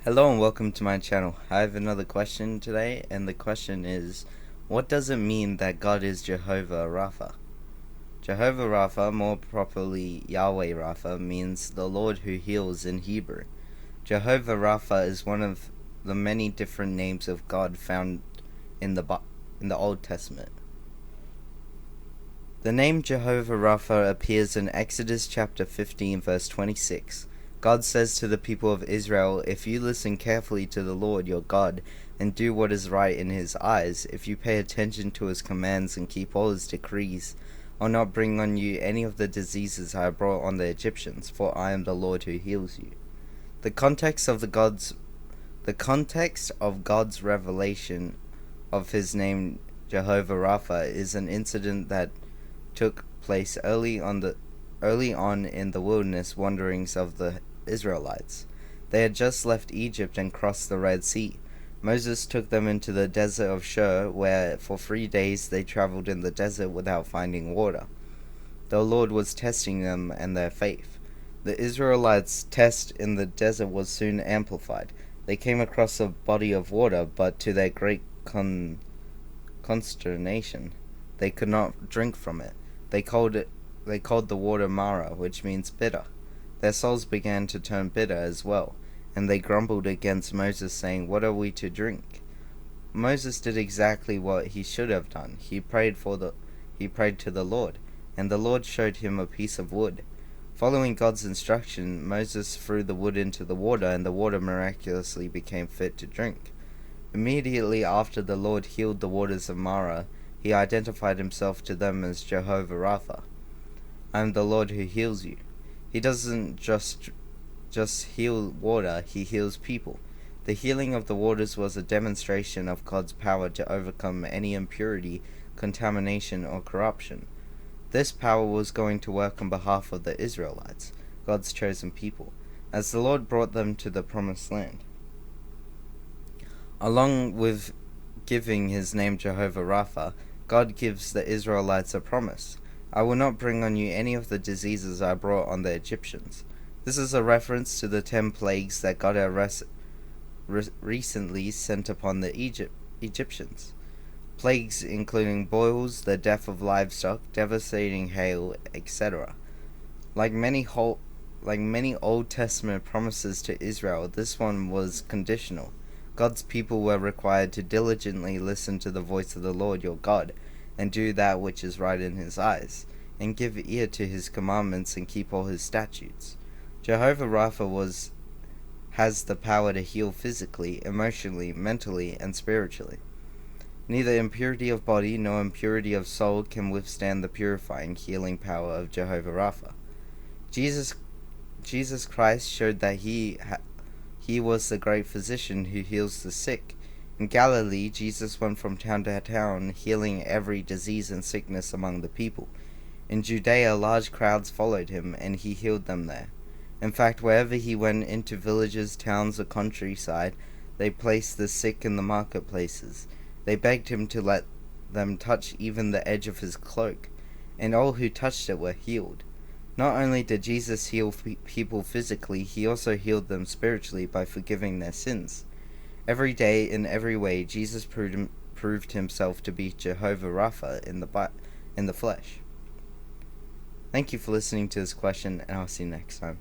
Hello and welcome to my channel. I have another question today, and the question is, what does it mean that God is Jehovah Rapha? Jehovah Rapha, more properly Yahweh Rapha, means the Lord who heals in Hebrew. Jehovah Rapha is one of the many different names of God found in the Old Testament. The name Jehovah Rapha appears in Exodus chapter 15 verse 26. God says to the people of Israel, "If you listen carefully to the Lord your God and do what is right in his eyes, if you pay attention to his commands and keep all his decrees, I'll not bring on you any of the diseases I brought on the Egyptians, for I am the Lord who heals you." The context of God's revelation of his name Jehovah Rapha is an incident that took place early on in the wilderness wanderings of the Israelites. They had just left Egypt and crossed the Red Sea. Moses took them into the desert of Shur, where for 3 days they traveled in the desert without finding water. The Lord was testing them and their faith. The Israelites' test in the desert was soon amplified. They came across a body of water, but to their great consternation, they could not drink from it. They called the water Mara, which means bitter. Their souls began to turn bitter as well, and they grumbled against Moses, saying, "What are we to drink?" Moses did exactly what he should have done. He prayed to the Lord, and the Lord showed him a piece of wood. Following God's instruction, Moses threw the wood into the water, and the water miraculously became fit to drink. Immediately after the Lord healed the waters of Mara, he identified himself to them as Jehovah Rapha. "I am the Lord who heals you." He doesn't just heal water, he heals people. The healing of the waters was a demonstration of God's power to overcome any impurity, contamination, or corruption. This power was going to work on behalf of the Israelites, God's chosen people, as the Lord brought them to the promised land. Along with giving his name Jehovah Rapha, God gives the Israelites a promise. "I will not bring on you any of the diseases I brought on the Egyptians." This is a reference to the 10 plagues that God had recently sent upon the Egyptians. Plagues including boils, the death of livestock, devastating hail, etc. Like many Old Testament promises to Israel, this one was conditional. God's people were required to diligently listen to the voice of the Lord your God, and do that which is right in his eyes, and give ear to his commandments and keep all his statutes. Jehovah Rapha has the power to heal physically, emotionally, mentally, and spiritually. Neither impurity of body nor impurity of soul can withstand the purifying, healing power of Jehovah Rapha. Jesus Christ showed that he was the great physician who heals the sick. In Galilee, Jesus went from town to town, healing every disease and sickness among the people. In Judea, large crowds followed him, and he healed them there. In fact, wherever he went, into villages, towns, or countryside, they placed the sick in the marketplaces. They begged him to let them touch even the edge of his cloak, and all who touched it were healed. Not only did Jesus heal people physically, he also healed them spiritually by forgiving their sins. Every day, in every way, Jesus proved himself to be Jehovah Rapha in the flesh. Thank you for listening to this question, and I'll see you next time.